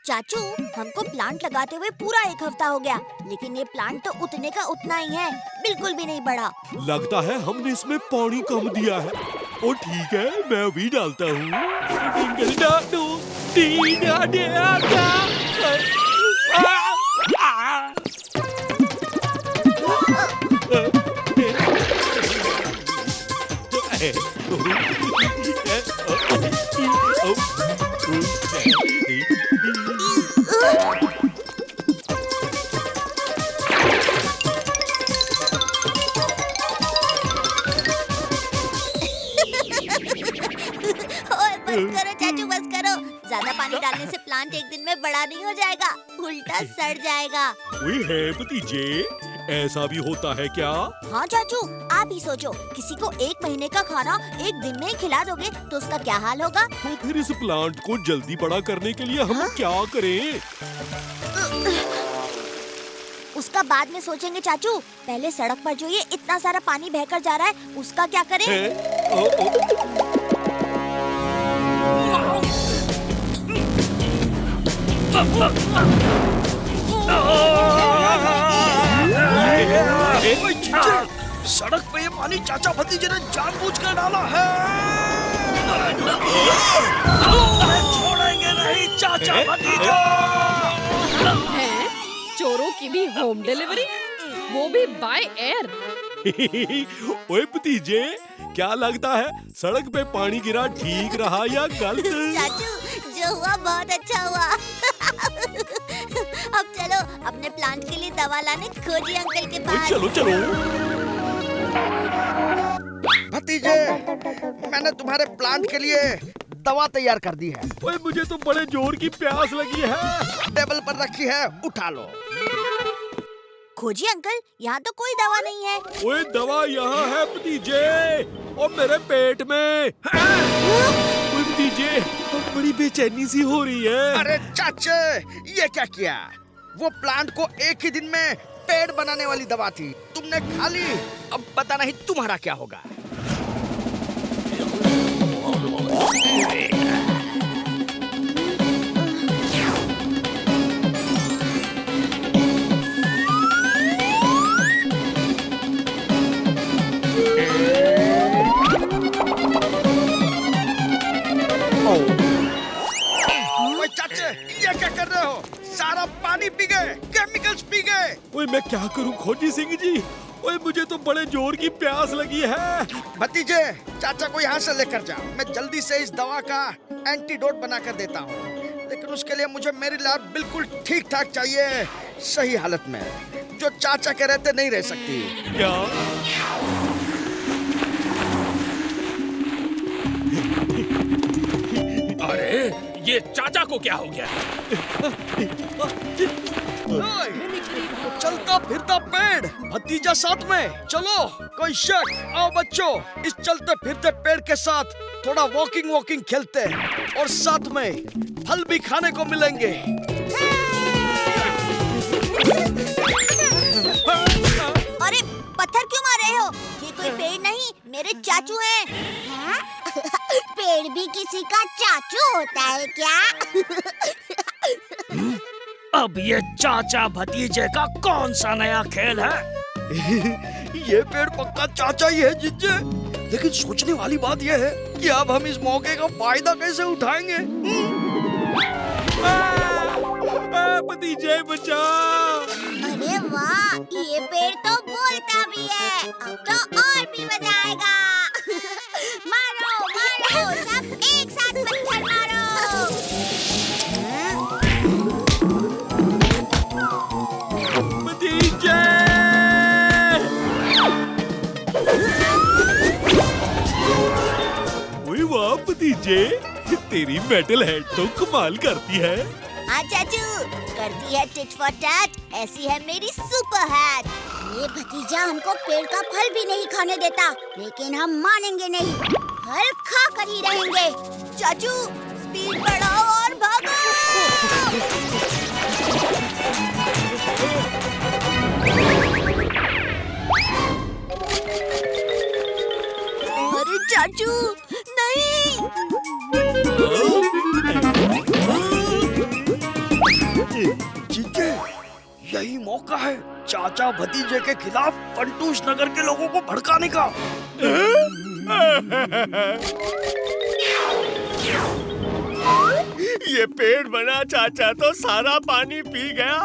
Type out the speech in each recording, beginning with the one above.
चाचू, हमको प्लांट लगाते हुए पूरा 1 हफ्ता हो गया, लेकिन ये प्लांट तो उतने का उतना ही है, बिल्कुल भी नहीं बढ़ा। लगता है हमने इसमें पानी कम दिया है। और ठीक है, मैं अभी डालता हूँ। ओए बस करो चाचू, बस करो। ज्यादा पानी डालने से प्लांट एक दिन में बड़ा नहीं हो जाएगा, उल्टा सड़ जाएगा। ओए है भतीजे, ऐसा भी होता है क्या? हाँ चाचू, आप ही सोचो, किसी को 1 महीने का खाना एक दिन में ही खिला दोगे तो उसका क्या हाल होगा? तो फिर इस प्लांट को जल्दी बड़ा करने के लिए हम क्या करें? उसका बाद में सोचेंगे चाचू। पहले सड़क पर जो ये इतना सारा पानी बहकर जा रहा है, उसका क्या करें? सड़क पे ये पानी चाचा भतीजे ने जानबूझकर डाला है। छोड़ेंगे नहीं चाचा भतीजा। चोरों की भी होम डिलीवरी, वो भी बाय एयर। ओए भतीजे, क्या लगता है सड़क पे पानी गिरा ठीक रहा या गलत? चाचू, जो हुआ बहुत अच्छा हुआ। अब चलो अपने प्लांट के लिए दवा लाने खोजी अंकल के पास। चलो चलो। भतीजे, मैंने तुम्हारे प्लांट के लिए दवा तैयार कर दी है। ओए मुझे तो बड़े जोर की प्यास लगी है। टेबल पर रखी है, उठा लो। खोजी अंकल, यहाँ तो कोई दवा नहीं है। ओए दवा यहाँ है भतीजे, और मेरे पेट में। ओए भतीजे, बड़ी बेचैनी सी हो रही है। अरे चाचे, ये क्या किया? वो प्लांट को एक ही दिन में पेड़ बनाने वाली दवा थी, तुमने खा ली। अब पता नहीं तुम्हारा क्या होगा। ओए चाचे, ये क्या कर रहे हो? सारा पानी पी गए, केमिकल्स पी गए। ओए मैं क्या करूं खोजी सिंह जी? ओए मुझे तो बड़े जोर की प्यास लगी है। भतीजे, चाचा को यहाँ से लेकर जाओ। मैं जल्दी से इस दवा का एंटीडोट बना कर देता हूँ, लेकिन उसके लिए मुझे मेरी लैब बिल्कुल ठीक ठाक चाहिए, सही हालत में, जो चाचा के रहते नहीं रह सकती। क्या? अरे ये चाचा को क्या हो गया? चलता फिरता पेड़, भतीजा साथ में, चलो कोई शक। आओ बच्चों, इस चलते फिरते पेड़ के साथ थोड़ा वॉकिंग खेलते हैं, और साथ में फल भी खाने को मिलेंगे। अरे पत्थर क्यों मार रहे हो? ये कोई पेड़ नहीं, मेरे चाचू हैं। हाँ? पेड़ भी किसी का चाचू होता है क्या? अब ये चाचा भतीजे का कौन सा नया खेल है? ये पेड़ पक्का चाचा ही है जिज्जे, लेकिन सोचने वाली बात ये है कि अब हम इस मौके का फायदा कैसे उठाएंगे? भतीजे बचा। अरे वाह, ये पेड़ तो बोलता भी है। अब तो और भी मजा आएगा। मारो मारो, सब एक साथ पत्थर मारो। भतीजे! ओए वाह भतीजे, तेरी मेटल हेड तो कमाल करती है। हाँ चाचू, करती है टिट फॉर टैट, ऐसी है मेरी सुपर हैट। ये भतीजा हमको पेड़ का फल भी नहीं खाने देता, लेकिन हम मानेंगे नहीं, फल खा कर ही रहेंगे। चाचू, स्पीड बढ़ाओ और भागो। अरे चाचू, नहीं। चाचा भतीजे के खिलाफ फंटूश नगर के लोगों को भड़काने का। ये पेड़ बना चाचा तो सारा पानी पी गया।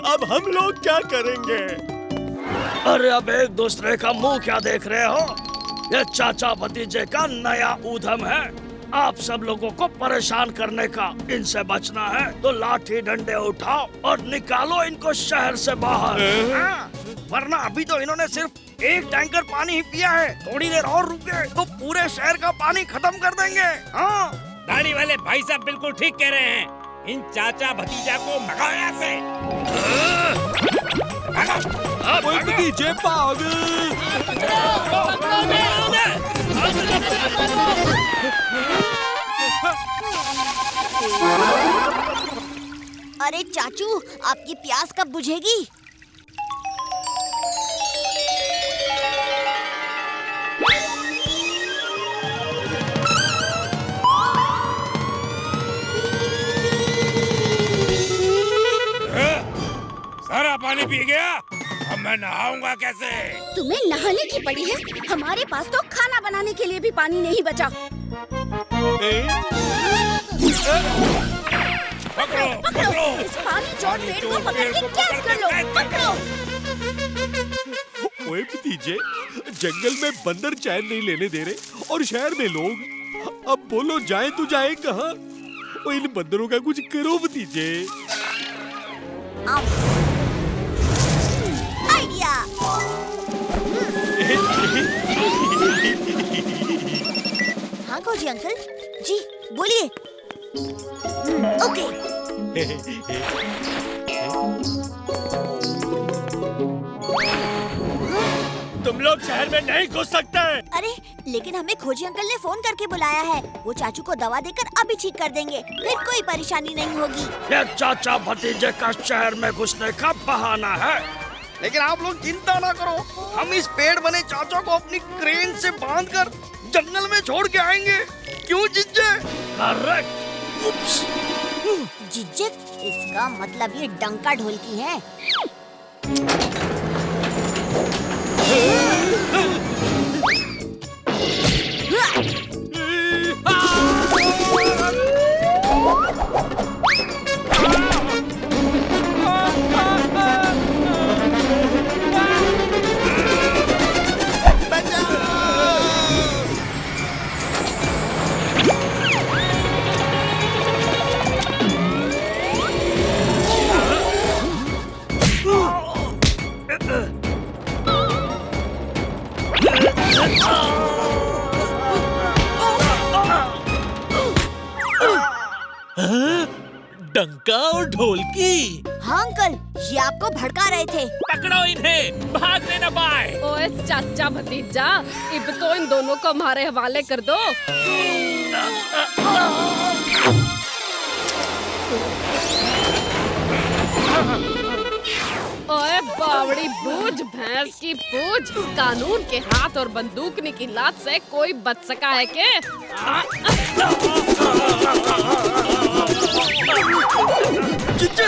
अब हम लोग क्या करेंगे? अरे अब एक दूसरे का मुंह क्या देख रहे हो? ये चाचा भतीजे का नया उद्यम है, आप सब लोगों को परेशान करने का। इनसे बचना है तो लाठी डंडे उठाओ और निकालो इनको शहर से बाहर। हाँ, वरना अभी तो इन्होंने सिर्फ एक टैंकर पानी ही पिया है, थोड़ी देर और रुक गए तो पूरे शहर का पानी खत्म कर देंगे। हाँ, दाढ़ी वाले भाई साहब बिल्कुल ठीक कह रहे हैं। इन चाचा भतीजा को भगाओ यहाँ से। ओए भतीजे भाग! अरे चाचू, आपकी प्यास कब बुझेगी? सारा पानी पी गया, अब मैं नहाऊंगा कैसे? तुम्हें नहाने की पड़ी है? हमारे पास तो खाना बनाने के लिए भी पानी नहीं बचा। पकड़ो, पकड़ो, इस पानी चोर पेड़ को पकड़ के कैद कर लो। पकड़ो। ओए भतीजे, जंगल में बंदर चैन नहीं लेने दे रहे और शहर में लोग। अब बोलो जाए तो जाए कहाँ? ओ इन बंदरों का कुछ करो भतीजे। आइडिया। हाँ खोजी अंकल जी, बोलिए। ओके। तुम लोग शहर में नहीं घुस सकते। अरे लेकिन हमें खोजी अंकल ने फोन करके बुलाया है। वो चाचू को दवा देकर अभी ठीक कर देंगे, फिर कोई परेशानी नहीं होगी। ये चाचा भतीजे का शहर में घुसने का बहाना है। लेकिन आप लोग चिंता ना करो, हम इस पेड़ बने चाचा को अपनी क्रेन से बांधकर जंगल में छोड़ के आएंगे। क्यों जिज्जे? करेक्ट। उप्स। जिज्जे, इसका मतलब ये डंका ढोलकी है। डंका और ढोलकी। हाँ अंकल, ये आपको भड़का रहे थे। पकड़ो इन्हें, भागने न पाए। ओए चाचा भतीजा, अब तो इन दोनों को हमारे हवाले कर दो। ओए बावड़ी बूझ, भैंस की पूछ, कानून के हाथ और बंदूकनी की लात से कोई बच सका है के? जिज्जे,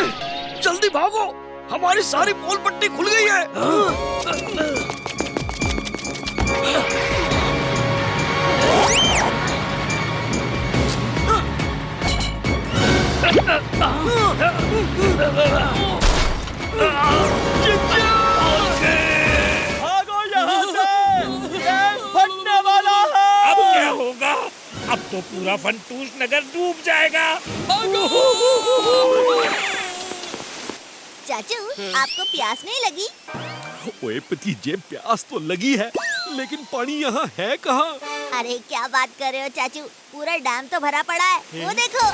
जल्दी भागो, हमारी सारी पोल पट्टी खुल गई है। भागो यहाँ से, ये फटने वाला है। अब क्या होगा? अब तो पूरा फंटूश नगर डूब जाएगा। चाचू, आपको प्यास नहीं लगी? ओए भतीजे, प्यास तो लगी है, लेकिन पानी यहाँ है कहाँ? अरे क्या बात कर रहे हो चाचू, पूरा डैम तो भरा पड़ा है, वो देखो।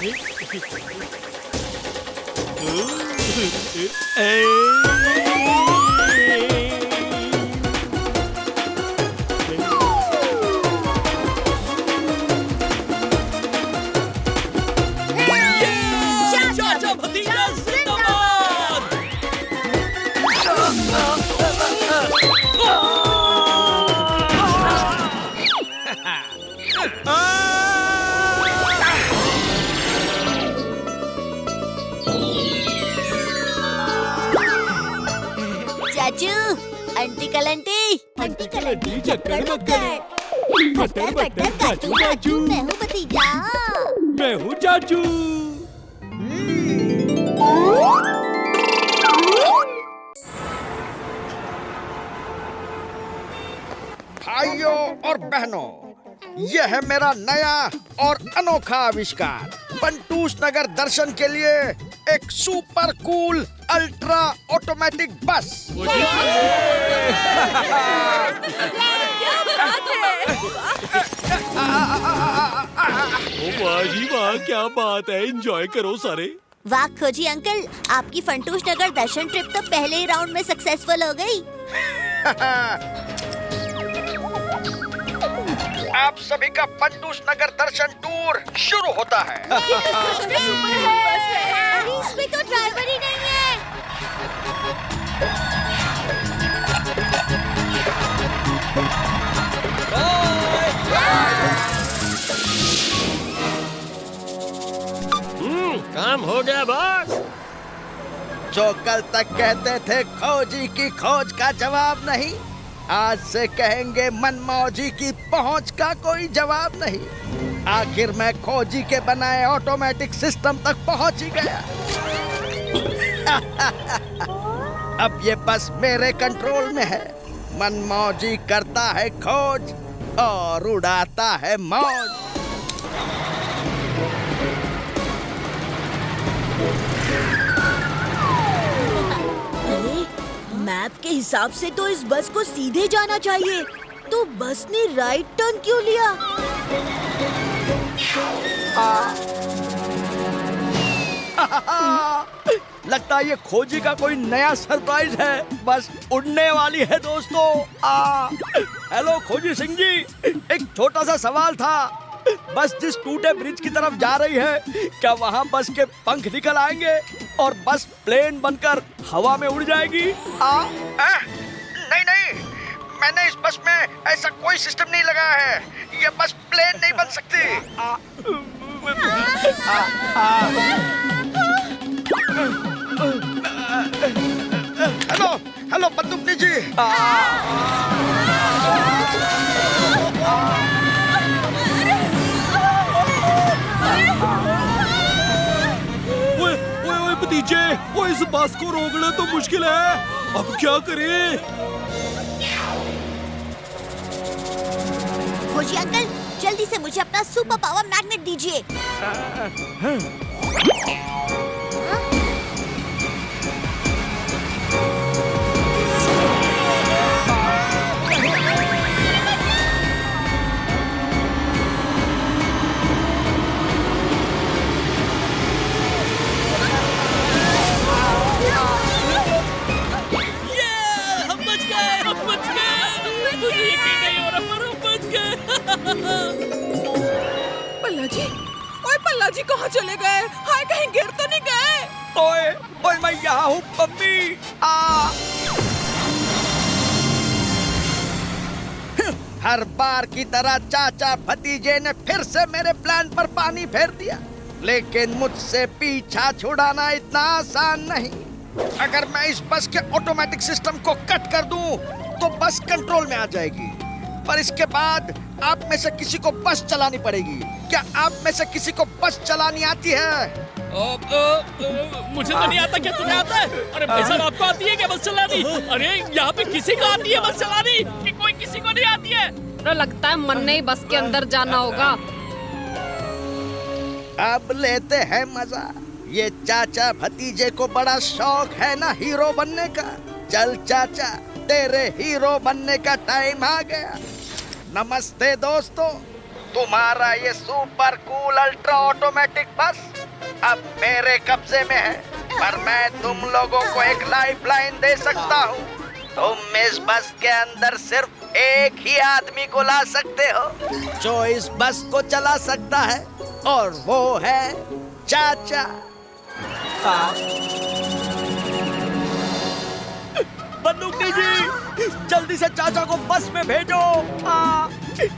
चाचा भतीजा जिंदाबाद। आंटी कलंटी, आंटी कलंटी, चक्कर मक्कर, बटर बटर काजू काजू, मैं हूँ भतीजा। मैं हूँ चाचू। भाइयों और बहनों, यह है मेरा नया और अनोखा आविष्कार, पंटूस नगर दर्शन के लिए एक सुपर कूल अल्ट्रा ऑटोमेटिक बस। ओ वाह जी वाह, क्या बात है, एंजॉय करो सारे। वाह खोजी अंकल, आपकी फंटूस नगर दर्शन ट्रिप तो पहले ही राउंड में सक्सेसफुल हो गई। आप सभी का पंटूस नगर दर्शन टूर शुरू होता है। सच में सुपर है। अरे इसमें तो ड्राइवर ही नहीं है। काम हो गया बॉस। जो कल तक कहते थे खोजी की खोज का जवाब नहीं, आज से कहेंगे मनमौजी की पहुंच का कोई जवाब नहीं। आखिर मैं खोजी के बनाए ऑटोमेटिक सिस्टम तक पहुंच ही गया। अब ये बस मेरे कंट्रोल में है। मनमौजी करता है खोज और उड़ाता है मौज। मैप के हिसाब से तो इस बस को सीधे जाना चाहिए, तो बस ने राइट टर्न क्यों लिया? लगता है ये खोजी का कोई नया सरप्राइज है। बस उड़ने वाली है दोस्तों। हेलो खोजी सिंह जी, एक छोटा सा सवाल था। बस जिस टूटे ब्रिज की तरफ जा रही है, क्या वहाँ बस के पंख निकल आएंगे और बस प्लेन बनकर हवा में उड़ जाएगी? नहीं नहीं, मैंने इस बस में ऐसा कोई सिस्टम नहीं लगाया है। ये बस प्लेन नहीं बन सकती। हेलो हेलो बंदूकनी जी। ओए भतीजे, वो इस बस को रोकना तो मुश्किल है। अब क्या करें? खोजी अंकल, जल्दी से मुझे अपना सुपर पावर मैग्नेट दीजिए। पल्ला जी कहाँ चले गए? हाय, कहीं गिर तो नहीं गए? ओए ओए, मैं यहाँ हूँ मम्मी। हर बार की तरह चाचा भतीजे ने फिर से मेरे प्लान पर पानी फेर दिया, लेकिन मुझसे पीछा छुड़ाना इतना आसान नहीं। अगर मैं इस बस के ऑटोमेटिक सिस्टम को कट कर दूं, तो बस कंट्रोल में आ जाएगी। पर इसके बाद आप में से किसी को बस चलानी पड़ेगी। क्या आप में से किसी को बस चलानी आती है? मुझे तो नहीं आता। क्या तुम्हें आता है? अरे भाई साहब, आपको आती है क्या बस चलानी? अरे यहाँ पे किसी को आती है बस चलानी कि कोई किसी को नहीं आती है? तो लगता है मन ने ही बस के अंदर जाना होगा। अब लेते हैं मजा। ये चाचा भतीजे को बड़ा शौक है ना हीरो बनने का। चल चाचा, तेरे हीरो बनने का टाइम आ गया। नमस्ते दोस्तों, तुम्हारा ये सुपर कूल अल्ट्रा ऑटोमेटिक बस अब मेरे कब्जे में है, पर मैं तुम लोगों को एक लाइफलाइन दे सकता हूँ। तुम इस बस के अंदर सिर्फ एक ही आदमी को ला सकते हो जो इस बस को चला सकता है, और वो है चाचा। बंदूकनी जी, जल्दी से चाचा को बस में भेजो।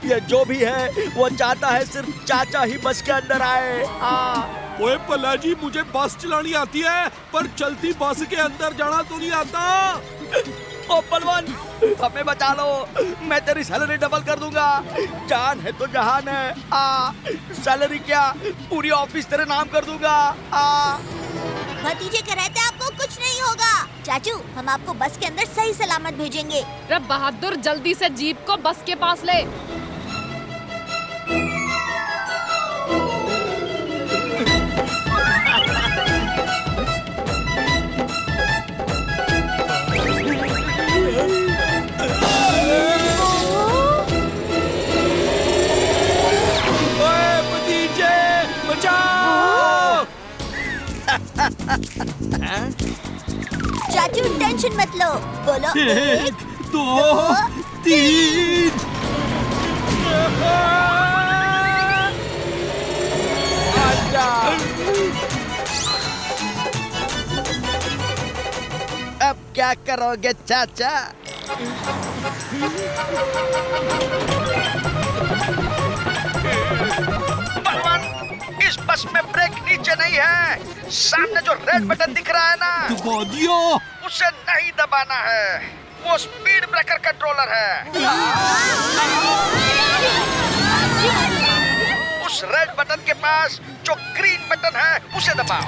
ये जो भी है वो चाहता है सिर्फ चाचा ही बस के अंदर आए। ओए पल्ला जी, मुझे बस चलानी आती है, पर चलती बस के अंदर जाना तो नहीं आता। ओ पलवान, हमें बचा लो, मैं तेरी सैलरी डबल कर दूंगा। जान है तो जहान है। सैलरी क्या, पूरी ऑफिस तेरे नाम कर दूंगा। भतीजे के रहते आपको कुछ नहीं होगा। चाचू, हम आपको बस के अंदर सही सलामत भेजेंगे। रे बहादुर, जल्दी से जीप को बस के पास ले। चाचू टेंशन मत लो, बोलो 1 2 3। अब क्या करोगे चाचा? पलवान, इस बस में ब्रेक नीचे नहीं है। सामने जो रेड बटन दिख रहा है ना, दबा दिया। उसे नहीं दबाना है, वो स्पीड ब्रेकर कंट्रोलर है। उस रेड बटन के पास जो ग्रीन बटन है उसे दबाओ।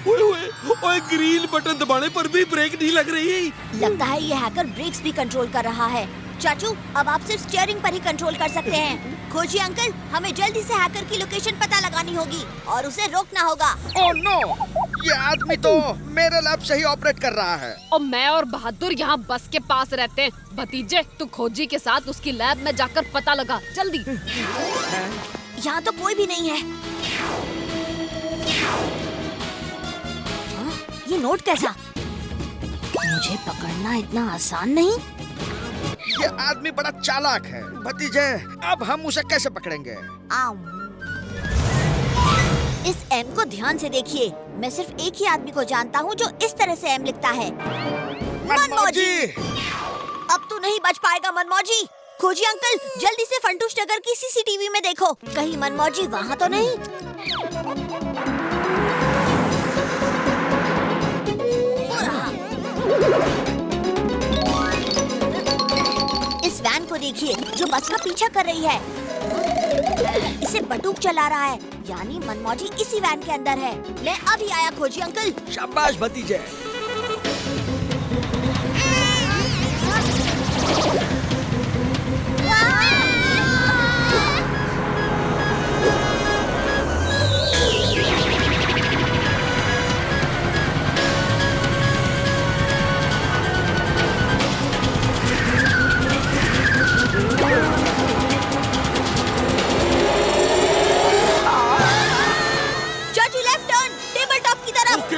ओए, ग्रीन बटन दबाने पर भी ब्रेक नहीं लग रही। लगता है ये हैकर ब्रेक्स भी कंट्रोल कर रहा है। चाचू, अब आप सिर्फ स्टीयरिंग पर ही कंट्रोल कर सकते हैं। खोजी अंकल, हमें जल्दी से हैकर की लोकेशन पता लगानी होगी और उसे रोकना होगा। ओह नो, ये आदमी तो मेरे लैब से ही ऑपरेट कर रहा है। और मैं और बहादुर यहाँ बस के पास रहते हैं। भतीजे, तू खोजी के साथ उसकी लैब में जाकर पता लगा, जल्दी। यहाँ तो कोई भी नहीं है। ये नोट कैसा? मुझे पकड़ना इतना आसान नहीं। ये आदमी बड़ा चालाक है। भतीजे, अब हम उसे कैसे पकड़ेंगे? इस एम को ध्यान से देखिए। मैं सिर्फ एक ही आदमी को जानता हूँ जो इस तरह से एम लिखता है। मनमौजी! अब तू नहीं बच पाएगा मनमौजी। खोजी अंकल, जल्दी से फंटूश नगर की सीसीटीवी में देखो, कहीं मनमौजी वहाँ तो नहीं। इस वैन को देखिए जो बस का पीछा कर रही है। इसे बटुक चला रहा है, यानी मनमौजी इसी वैन के अंदर है। मैं अभी आया खोजी अंकल। शाबाश भतीजे।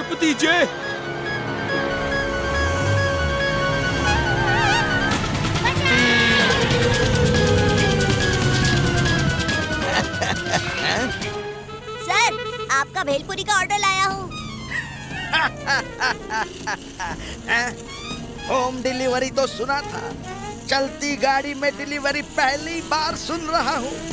भतीजे। सर, आपका भेलपुरी का ऑर्डर लाया हूँ। होम डिलीवरी तो सुना था, चलती गाड़ी में डिलीवरी पहली बार सुन रहा हूँ।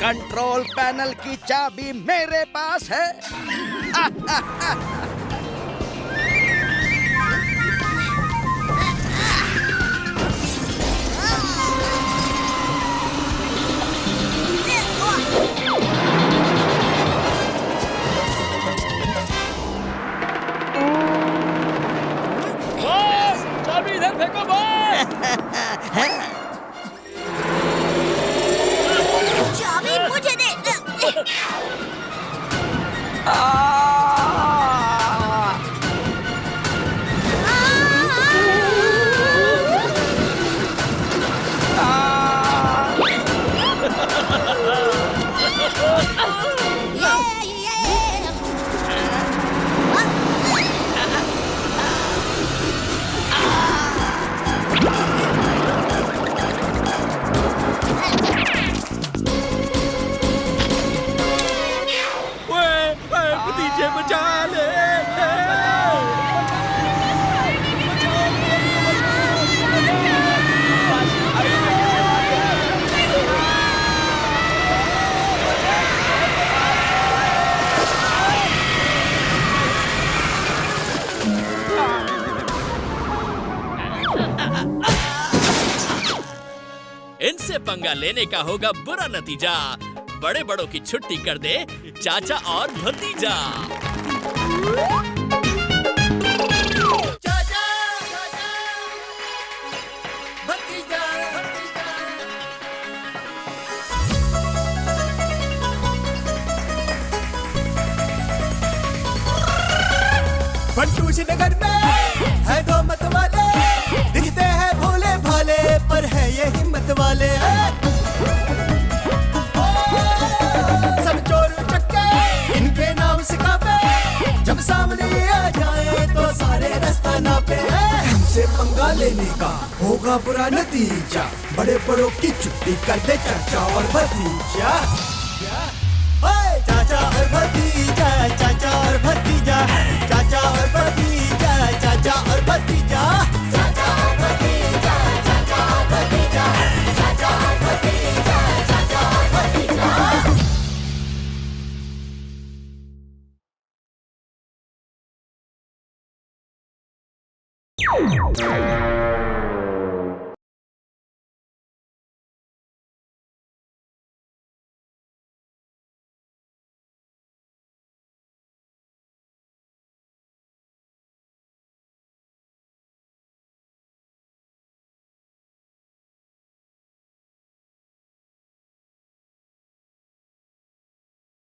कंट्रोल पैनल की चाबी मेरे पास है। चाबी इधर फेंको बॉस। चाबी मुझे दे। भतीजे बचा ले। इनसे पंगा लेने का होगा बुरा नतीजा। बड़े बड़ों की छुट्टी कर दे चाचा और भतीजा। फंटूश नगर में है दो मत वाले, दिखते हैं भोले भाले पर है ये हिम्मत वाले। सब चोर चक्के इनके नाम सिखावे, जब सामने आ जाए तो सारे रास्ता नापे। हमसे पंगा लेने का होगा बुरा नतीजा, बड़े बड़ों की छुट्टी कर दे चाचा और भतीजा। चाचा और भतीजा, चाचा और भतीजा, चाचा और भतीजा, चाचा और भतीजा, चाचा और भतीजा, चाचा और भतीजा, चाचा और भतीजा, चाचा और भतीजा।